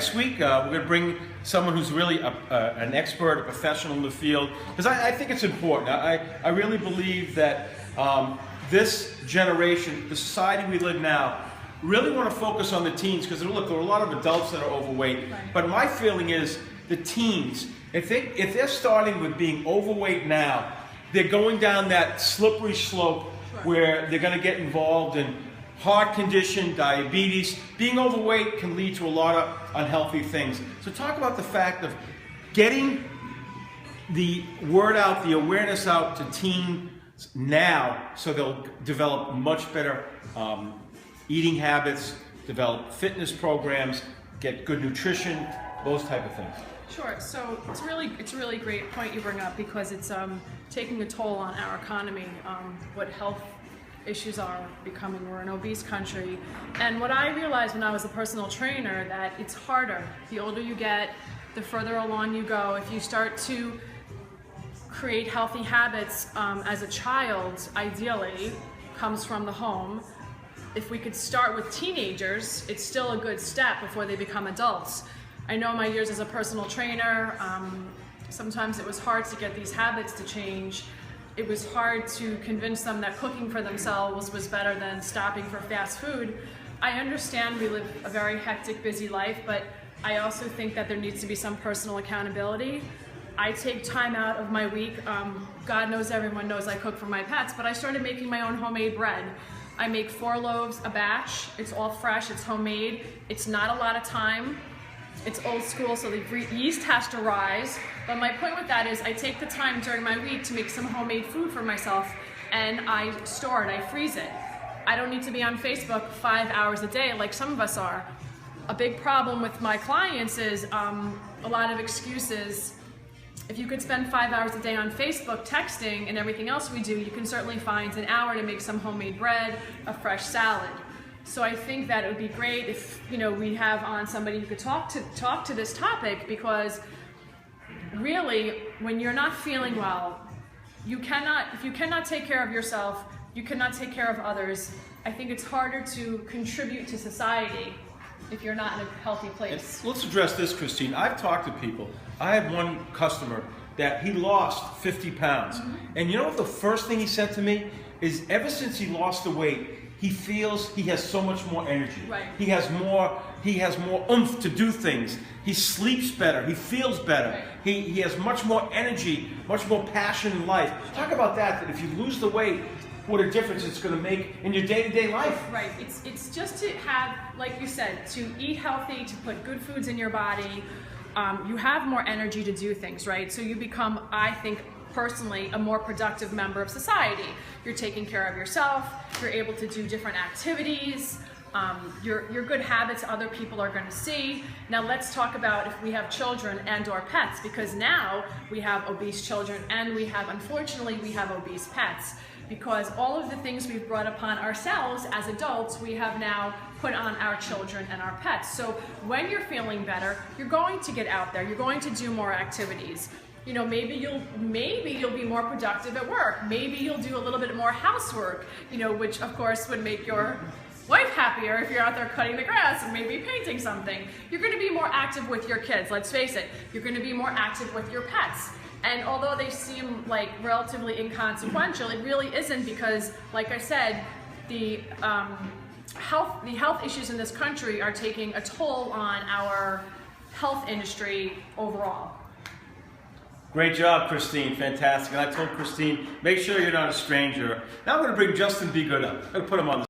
next week, we're going to bring someone who's really an expert, a professional in the field, because I think it's important. I really believe that this generation, the society we live now, really want to focus on the teens, because look, there are a lot of adults that are overweight, but my feeling is the teens, if they're starting with being overweight now, they're going down that slippery slope where they're going to get involved in heart condition, diabetes. Being overweight can lead to a lot of unhealthy things. So talk about the fact of getting the word out, the awareness out to teens now, so they'll develop much better eating habits, develop fitness programs, get good nutrition, those type of things. Sure. So it's a really great point you bring up, because it's taking a toll on our economy. What health issues are becoming. We're an obese country, and what I realized when I was a personal trainer, that it's harder. The older you get, the further along you go. If you start to create healthy habits as a child, ideally comes from the home. If we could start with teenagers, it's still a good step before they become adults. I know my years as a personal trainer, sometimes it was hard to get these habits to change. It was hard to convince them that cooking for themselves was better than stopping for fast food. I understand we live a very hectic, busy life, but I also think that there needs to be some personal accountability. I take time out of my week. God knows, everyone knows I cook for my pets, but I started making my own homemade bread. I make 4 loaves a batch. It's all fresh, it's homemade. It's not a lot of time. It's old school, so the yeast has to rise. But my point with that is I take the time during my week to make some homemade food for myself, and I store it, I freeze it. I don't need to be on Facebook 5 hours a day like some of us are. A big problem with my clients is a lot of excuses. If you could spend 5 hours a day on Facebook texting and everything else we do, you can certainly find an hour to make some homemade bread, a fresh salad. So I think that it would be great if we have on somebody who could talk to this topic, because really, when you're not feeling well, if you cannot take care of yourself, you cannot take care of others. I think it's harder to contribute to society if you're not in a healthy place. Let's address this, Christine. I've talked to people. I had one customer that he lost 50 pounds. And you know what the first thing he said to me is, ever since he lost the weight, he feels he has so much more energy. Right. He has more oomph to do things. He sleeps better. He feels better. Right. He has much more energy, much more passion in life. Talk about that if you lose the weight, what a difference it's going to make in your day-to-day life. Right. It's just to have, like you said, to eat healthy, to put good foods in your body. You have more energy to do things, right? So you become, I think, personally, a more productive member of society. You're taking care of yourself, you're able to do different activities, your good habits other people are going to see. Now let's talk about if we have children and or pets, because now we have obese children and unfortunately we have obese pets, because all of the things we've brought upon ourselves as adults, we have now put on our children and our pets. So when you're feeling better, you're going to get out there, you're going to do more activities. Maybe you'll be more productive at work. Maybe you'll do a little bit more housework, which of course would make your wife happier if you're out there cutting the grass and maybe painting something. You're going to be more active with your kids, let's face it. You're going to be more active with your pets. And although they seem like relatively inconsequential, it really isn't, because, like I said, the health issues in this country are taking a toll on our health industry overall. Great job, Christine. Fantastic. And I told Christine, make sure you're not a stranger. Now I'm going to bring Justin Be Good up. I'm going to put him on the